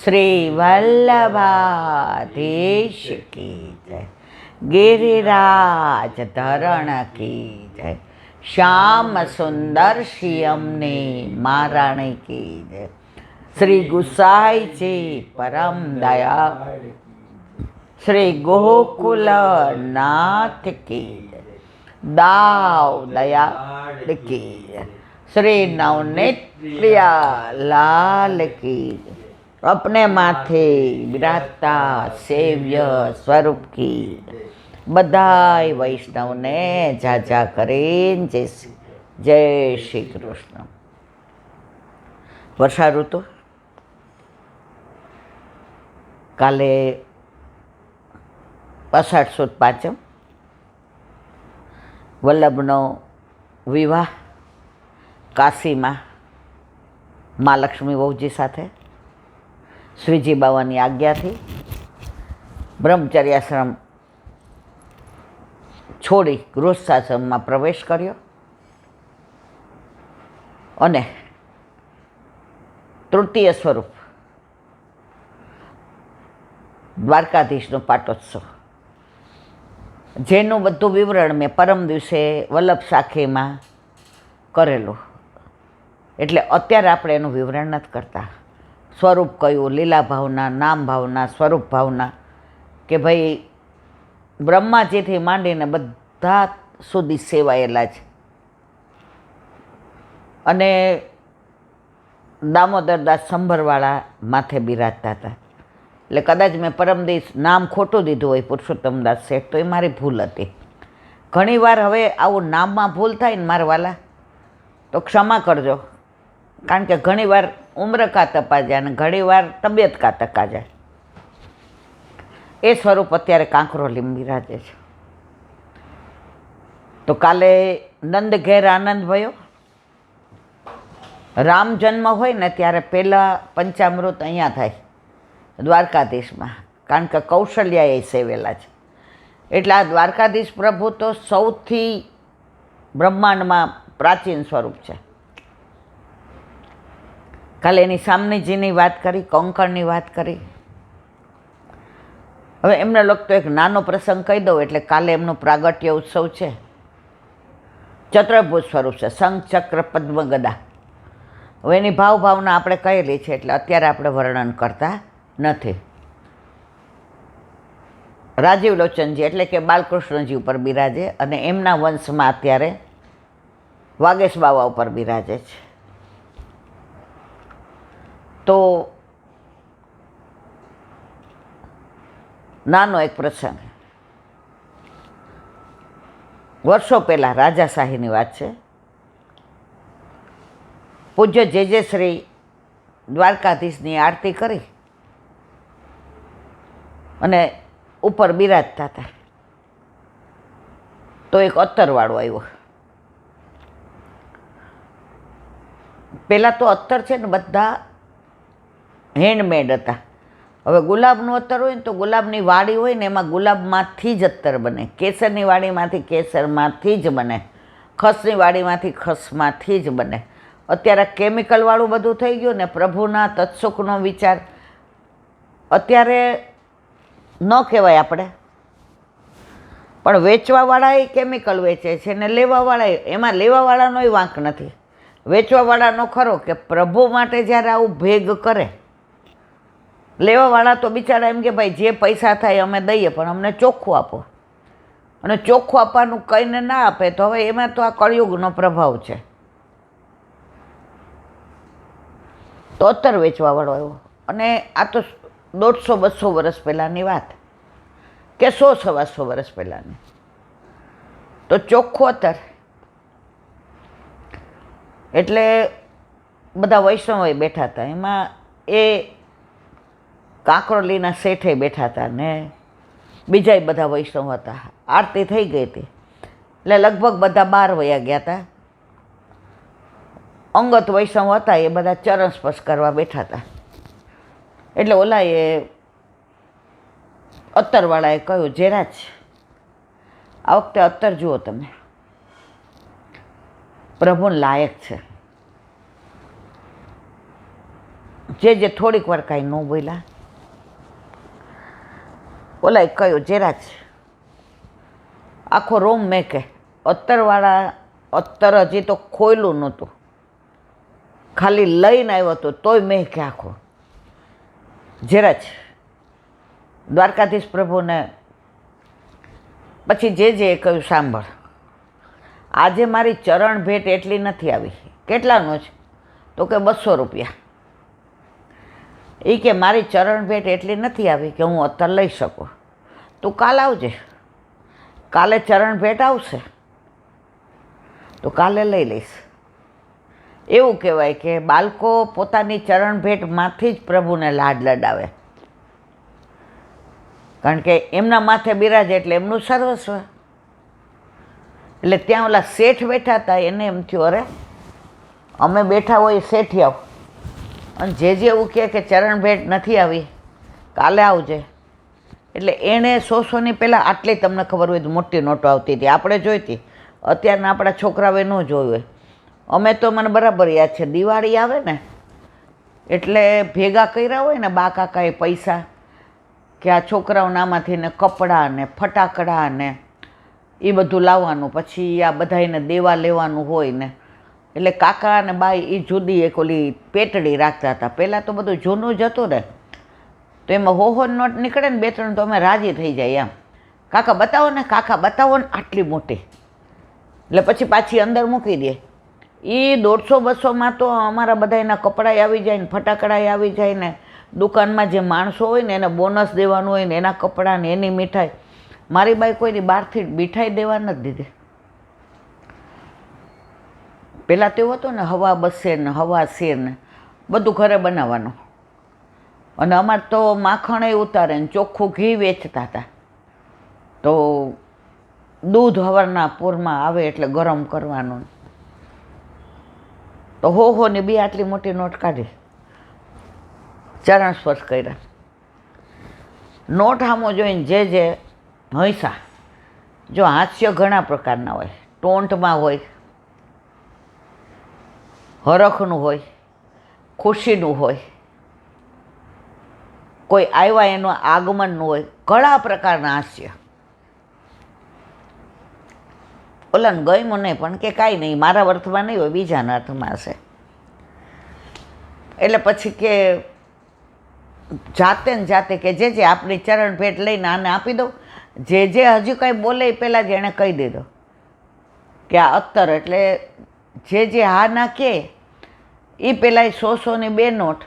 શ્રી વલ્લભાધીશ કી જય, गिरिराज धरण की जय, श्याम सुंदर श्यामने महाराणी की जय, श्री गुसाई जी परम दया, श्री गोकुल नाथ की जय, दाव दया की जय, श्री नवनीत लाल की जय, अपने माथे विराजता सेव्य स्वरूप की बधाई वैष्णव ने जाजा करीन जय श्री कृष्ण। वर्षा ऋतु काले अषाढ़ सुद पाचम वल्लभनो विवाह काशी में माँ लक्ष्मी वहुजी साथे श्रीजी बाबानी आज्ञा थी ब्रह्मचर्याश्रम छोड़ी गृहस्थाश्रम में प्रवेश कर्यो अने तृतीय स्वरूप द्वारकाधीशनो पाटोत्सव जेनु बधु विवरण में परम दिवसे वल्लभ साखी में करेलू एटले अत्यारे आपणे एनुं विवरण नथी करता। स्वरूप कयुं, लीला भावना, नाम भावना, स्वरूप भावना के भाई ब्रह्माजी थी मांडीने बधा सुधी सेवायेला छे अने दामोदरदास संभरवाळा माथे बिराजता हता। એટલે કદાચ મેં પરમદિવસ નામ ખોટું દીધું હોય પુરુષોત્તમદાસ શેઠ તો એ મારી ભૂલ હતી। ઘણીવાર હવે આવું નામમાં ભૂલ થાય ને મારા વાલા તો ક્ષમા કરજો, કારણ કે ઘણીવાર ઉમ્ર કા તપા જાય અને ઘણીવાર તબિયત કા તકા જાય। એ સ્વરૂપ અત્યારે કાંકરોલી બિરાજે છે। તો કાલે નંદ ઘેર આનંદ ભયો। રામ જન્મ હોય ને ત્યારે પહેલાં પંચામૃત અહીંયા થાય દ્વારકાધીશમાં, કારણ કે કૌશલ્યાએ સેવેલા છે। એટલે આ દ્વારકાધીશ પ્રભુ તો સૌથી બ્રહ્માંડમાં પ્રાચીન સ્વરૂપ છે। કાલે એની સામનીજીની વાત કરી, કોંકણની વાત કરી। હવે એમને લગતો એક નાનો પ્રસંગ કહી દઉં એટલે કાલે એમનો પ્રાગટ્ય ઉત્સવ છે। ચતુર્ભુજ સ્વરૂપ છે, શંખ ચક્ર પદ્મ ગદા। હવે એની ભાવના આપણે કહેલી છે એટલે અત્યારે આપણે વર્ણન કરતા નથી। રાજીવ લોચનજી એટલે કે બાલકૃષ્ણજી ઉપર બિરાજે અને એમના વંશમાં અત્યારે વાગેશ બાવા ઉપર બિરાજે છે। તો નાનો એક પ્રસંગ વર્ષો પહેલાં રાજાશાહીની વાત છે। પૂજ્ય જે શ્રી દ્વારકાધીશની આરતી કરી અને ઉપર બિરાજતા હતા તો એક અત્તરવાળો આવ્યો। પહેલાં તો અત્તર છે ને બધા હેન્ડમેડ હતા। હવે ગુલાબનું અત્તર હોય ને તો ગુલાબની વાડી હોય ને એમાં ગુલાબમાંથી જ અત્તર બને, કેસરની વાડીમાંથી કેસરમાંથી જ બને, ખસની વાડીમાંથી ખસમાંથી જ બને। અત્યારે કેમિકલવાળું બધું થઈ ગયું ને પ્રભુના તત્સુખનો વિચાર અત્યારે ન કહેવાય આપણે, પણ વેચવાવાળા એ કેમિકલ વેચે છે ને લેવાવાળા એમાં લેવાવાળાનોય વાંક નથી, વેચવાવાળાનો ખરો કે પ્રભુ માટે જ્યારે આવું ભેગ કરે, લેવાવાળા તો બિચારા એમ કે ભાઈ જે પૈસા થાય અમે દઈએ પણ અમને ચોખ્ખું આપો, અને ચોખ્ખું આપવાનું કહીને ના આપે તો હવે એમાં તો આ કળિયુગનો પ્રભાવ છે। તો અત્તર વેચવાવાળો આવ્યો અને આ તો 150-200 વર્ષ પહેલાંની વાત કે 100-125 વર્ષ પહેલાંની। તો ચોખ્ખું અત્તર એટલે બધા વૈષ્ણવોએ બેઠા હતા, એમાં એ કાંકરોલીના શેઠે બેઠા હતા ને બીજાય બધા વૈષ્ણવ હતા। આરતી થઈ ગઈ હતી એટલે લગભગ બધા બહાર વયા ગયા હતા। અંગત વૈષ્ણવ હતા એ બધા ચરણ સ્પર્શ કરવા બેઠા હતા। એટલે ઓલા એ અત્તરવાળાએ કહ્યું, જેરાજ આ વખતે અત્તર જુઓ તમે, પ્રભુને લાયક છે। જે થોડીક વાર કાંઈ ન બોલ્યા. ઓલા કયો જેરાજ આખો રૂમ મેં કે અત્તરવાળા અત્તર હજી તો ખોયલું નહોતું, ખાલી લઈને આવ્યો હતો તોય મેં કે આખો જેરાજ દ્વારકાધીશ પ્રભુને. પછી જે કહ્યું સાંભળ, આજે મારી ચરણ ભેટ એટલી નથી આવી. કેટલાનો છે? તો કે 200 રૂપિયા. એ કે મારી ચરણ ભેટ એટલી નથી આવી કે હું અત્તર લઈ શકું. તું કાલ આવજે, કાલે ચરણ ભેટ આવશે તો કાલે લઈ લઈશ. એવું કહેવાય કે બાળકો પોતાની ચરણ ભેટમાંથી જ પ્રભુને લાડ લડાવે, કારણ કે એમના માથે બિરાજે એટલે એમનું સર્વસ્વ. એટલે ત્યાં ઓલા શેઠ બેઠા હતા, એને એમ થયું અરે અમે બેઠા હોય શેઠિયાઓ, અને જે એવું કહે કે ચરણ ભેટ નથી આવી કાલે આવજે. એટલે એણે 100ની પહેલાં આટલી તમને ખબર હોય તો મોટી નોટો આવતી હતી, આપણે જોઈતી. અત્યારના આપણા છોકરાઓએ ન જોયું હોય. અમે તો મને બરાબર યાદ છે, દિવાળી આવે ને એટલે ભેગા કર્યા હોય ને બા કાકાએ પૈસા, કે આ છોકરાઓના આમાંથી ને કપડાં ને ફટાકડા ને એ બધું લાવવાનું, પછી આ બધાને દેવા લેવાનું હોય ને. એટલે કાકા અને બાઈ એ જુદી એક ઓલી પેટડી રાખતા હતા. પહેલાં તો બધું જૂનું જ હતું ને, તો એમાં હોહો નોટ નીકળે ને 2-3 તો અમે રાજી થઈ જાય એમ, કાકા બતાવો ને, કાકા બતાવો ને, આટલી મોટી. એટલે પછી પાછી અંદર મૂકી દે. એ 150-200માં તો અમારા બધાના કપડાં આવી જાય ને ફટાકડા આવી જાય ને, દુકાનમાં જે માણસો હોય ને એને બોનસ દેવાનું હોય ને એના કપડાં ને એની મીઠાઈ. મારી બાઈ કોઈની બહારથી મીઠાઈ દેવા નથી દીધી. પહેલાં તો એવું હતું ને હવા બસે ને હવા શેર ને બધું ઘરે બનાવવાનું. અને અમારે તો માખણ ઉતારે ને ચોખ્ખું ઘી વેચતા હતા. તો દૂધ હવારના પૂરમાં આવે એટલે ગરમ કરવાનું. તો હોની બી આટલી મોટી નોટ કાઢી, ચરણ સ્પર્શ કર્યા. નોટ સામો જોઈને જે હૈસા. જો હાસ્ય ઘણા પ્રકારના હોય, ટોંટમાં હોય, હરખનું હોય, ખુશીનું હોય, કોઈ આવ્યા એનું આગમનનું હોય, ઘણા પ્રકારના હાસ્ય. ઓલાને ગમ્યું નહીં પણ કે કાંઈ નહીં, મારા અર્થમાં નહીં હોય, બીજાના અર્થમાં હશે. એટલે પછી કે જાતે ને જાતે કે જે આપણી ચરણ ભેટ લઈને આને આપી દઉં. જે હજુ કાંઈ બોલે એ પહેલાં જ એણે કહી દીધો કે આ અત્તર. એટલે જે હા ના કહે એ પહેલાં 100-100ની 2 નોટ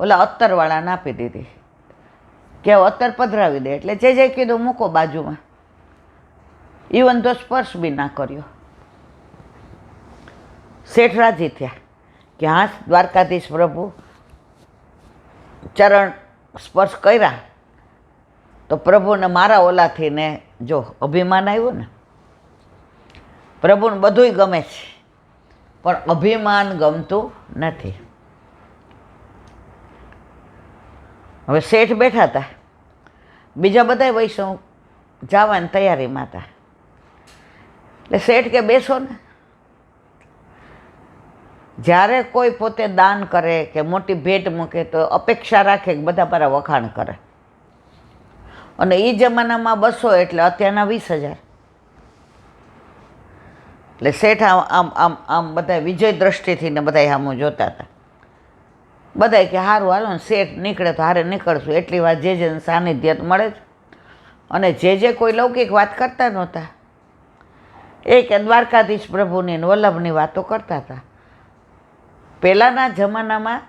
ઓલા અત્તરવાળાને આપી દીધી કે અત્તર પધરાવી દે. એટલે જે કીધું મૂકો બાજુમાં. ઇવન તો સ્પર્શ બી ના કર્યો. શેઠ રાજી થયા કે હા દ્વારકાધીશ પ્રભુ ચરણ સ્પર્શ કર્યા તો પ્રભુને મારા ઓલાથી ને જો અભિમાન આવ્યું ને. પ્રભુને બધુંય ગમે છે પણ અભિમાન ગમતું નથી. હવે શેઠ બેઠા હતા, બીજા બધા વૈષ્ણવ જવાની તૈયારીમાં હતા. એટલે શેઠ કે બેસો ને. જ્યારે કોઈ પોતે દાન કરે કે મોટી ભેટ મૂકે તો અપેક્ષા રાખે કે બધા મારા વખાણ કરે. અને એ જમાનામાં 200 એટલે અત્યારના 20,000. એટલે શેઠ આમ બધા વિજય દ્રષ્ટિથી ને બધા સામું જોતા હતા. બધા કે સારું હાલો ને, શેઠ નીકળે તો હારે નીકળશું, એટલી વાત જે સાનિધ્ય મળે જ. અને જે કોઈ લૌકિક વાત કરતા નહોતા, એ કે દ્વારકાધીશ પ્રભુની વલ્લભની વાતો કરતા હતા. પહેલાંના જમાનામાં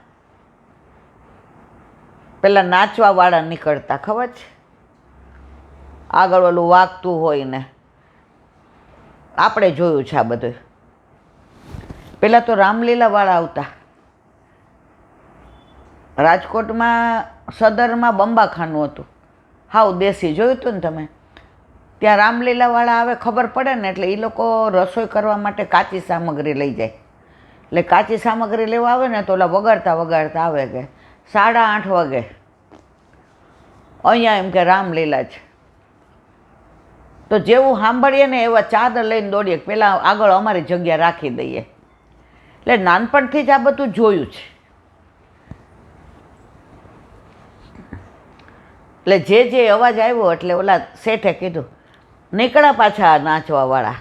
પેલા નાચવાવાળા નીકળતા, ખબર છે? આગળ ઓલું વાગતું હોય ને, આપણે જોયું છે આ બધું. પહેલાં તો રામલીલાવાળા આવતા. રાજકોટમાં સદરમાં બંબાખાનું હતું, હાવ દેશી, જોયું હતું ને તમે? ત્યાં રામલીલાવાળા આવે, ખબર પડે ને એટલે એ લોકો રસોઈ કરવા માટે કાચી સામગ્રી લઈ જાય. એટલે કાચી સામગ્રી લેવા આવે ને તો ઓલા વગાડતા આવે કે 8:30 વાગે અહીંયા એમ કે રામલીલા છે. તો જેવું સાંભળીએ ને એવા ચાદર લઈને દોડીએ, પહેલાં આગળ અમારી જગ્યા રાખી દઈએ. એટલે નાનપણથી જ આ બધું જોયું છે. એટલે જે અવાજ આવ્યો એટલે ઓલા શેઠે કીધું નીકળ્યા પાછા નાચવાવાળા.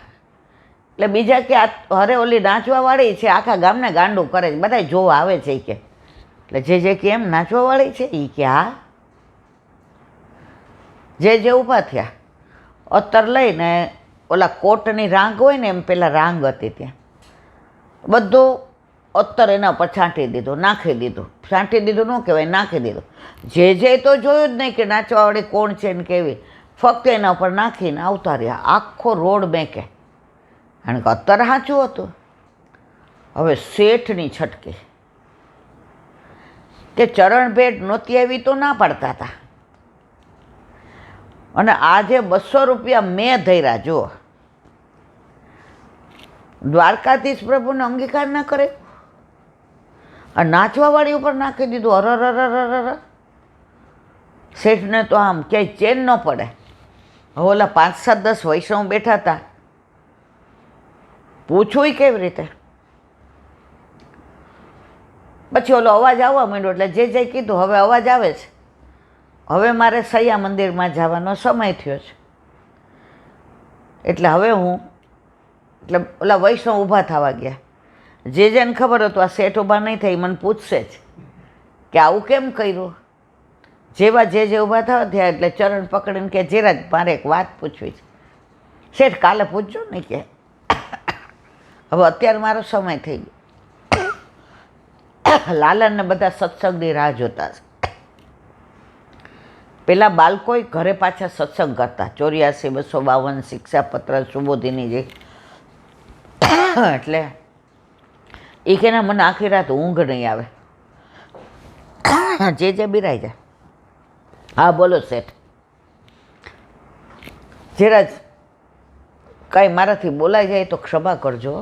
એટલે બીજા કે આ હરે ઓલી નાચવાવાળી છે, આખા ગામને ગાંડું કરે છે, બધા જોવા આવે છે કે. એટલે જે કે એમ નાચવાવાળી છે એ કે હા. જે ઊભા થયા, અત્તર લઈને ઓલા કોટની રાંગ હોય ને એમ પેલા રાંગ હતી ત્યાં, બધું અત્તર એના ઉપર છાંટી દીધું, નાખી દીધું. છાંટી દીધું ન કહેવાય, નાખી દીધું. જે તો જોયું જ નહીં કે નાચવાવાળી કોણ છે ને કેવી, ફક્ત એના ઉપર નાખીને આવતા રહ્યા. આખો રોડ મેકે, કારણ કે અત્તર સાચું હતું. હવે શેઠની છટકી કે ચરણ ભેટ નહોતી આવી તો ના પાડતા હતા, અને આજે 200 રૂપિયા મેં ધર્યા. જુઓ, દ્વારકાધીશ પ્રભુને અંગીકાર ના કરે, આ નાચવાવાળી ઉપર નાખી દીધું. અરર. શેઠને તો આમ ક્યાંય ચેન ન પડે. હવે ઓલા 5, 7, 10 વૈષ્ણવ બેઠા હતા, પૂછવું કેવી રીતે. પછી ઓલો અવાજ આવવા માંડ્યો એટલે જે કીધું હવે અવાજ આવે છે, હવે મારે સૈયા મંદિરમાં જવાનો સમય થયો છે. એટલે હવે એટલે ઓલા વૈષ્ણવ ઊભા થવા ગયા. જેને ખબર હતું આ શેઠ ઊભા નહીં થઈ, મને પૂછશે જ કે આવું કેમ કર્યું. જેવા જે ઊભા થવા થયા એટલે ચરણ પકડીને કે જેરા જ મારે એક વાત પૂછવી છે. શેઠ કાલે પૂછજો ને કે હવે અત્યારે મારો સમય થઈ ગયો. લાલનને બધા સત્સંગની રાહ જોતા છે. પેલા બાળકોય ઘરે પાછા સત્સંગ કરતા, 84, 252 શિક્ષાપત્ર સુબોધિની જે. એટલે એ કે ના મને આખી રાત ઊંઘ નહીં આવે. જે બિરાઈ જાય. હા બોલો શેઠ. જરા જ કાંઈ મારાથી બોલાઈ જાય તો ક્ષમા કરજો.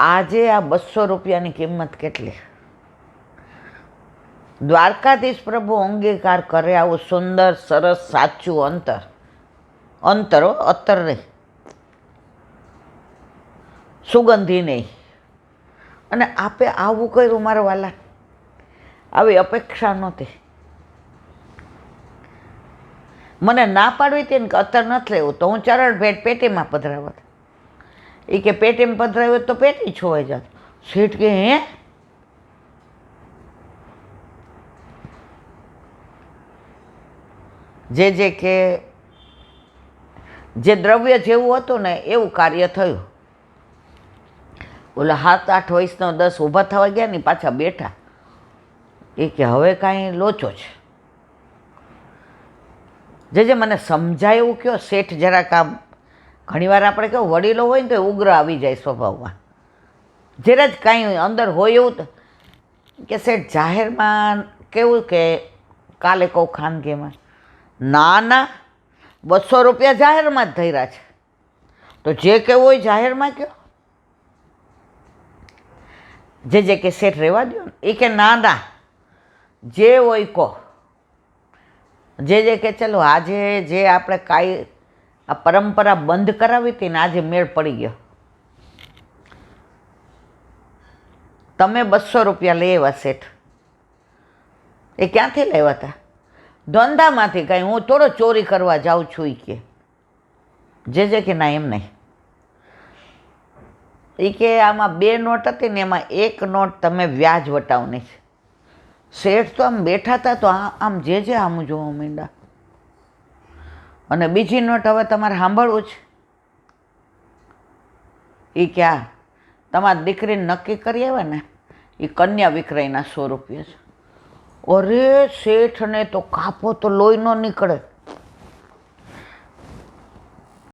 આજે આ 200 રૂપિયાની કિંમત કેટલી? દ્વારકાધીશ પ્રભુ અંગીકાર કરે આવું સુંદર સરસ સાચું અત્તર નહીં, સુગંધી નહીં. અને આપે આવું કર્યું મારા વાલા, આવી અપેક્ષા નહોતી. મને ના પાડવી હતી ને કે અત્તર નથી લેવું તો હું ચરણ ભેટ પેટીમાં પધરાવત. એ કે પેટીમાં પધરાવ્યો તો પેટી છોવાઈ જાત. શેઠ કે હે? જે કે જે દ્રવ્ય જેવું હતું ને એવું કાર્ય થયું. ઓલા 7, 8 વયસનો 10 ઊભા થવા ગયા ને પાછા બેઠા. એ કે હવે કાંઈ લોચો છે. જે મને સમજાય એવું કહો શેઠ. જરાક આમ ઘણીવાર આપણે કેવું વડીલો હોય ને તો ઉગ્ર આવી જાય સ્વભાવમાં. જરા જ કાંઈ અંદર હોય એવું તો કે શેઠ જાહેરમાં કેવું કે કાલે કહું ખાનગીમાં ના 200 રૂપિયા જાહેરમાં જ ધર્યા છે, તો જે કેવું હોય જાહેરમાં કહો. જે કે શેઠ રહેવા દો ને. એ કે ના જે હોય કહો. જે કે ચલો આજે જે આપણે કાંઈ આ પરંપરા બંધ કરાવી હતી ને આજે મેળ પડી ગયો. તમે 200 રૂપિયા લઈ આવ્યા શેઠ. એ ક્યાંથી લાવ્યા હતા? ધંધામાંથી. કાંઈ હું થોડો ચોરી કરવા જાઉં છું. એ કે જે કે ના એમ નહીં. એ કે આમાં 2 નોટ હતી ને એમાં 1 નોટ તમે વ્યાજ વટાવની છે. શેઠ તો આમ બેઠા હતા તો આમ જે આમ જોવા માંડ્યા. અને બીજી નોટ હવે તમારે સાંભળવું છે. એ ક્યાં તમારી દીકરીને નક્કી કરી આવે ને એ કન્યા વિક્રયના 100 રૂપિયા છે. અરે શેઠને તો કાપો તો લોહી ન નીકળે.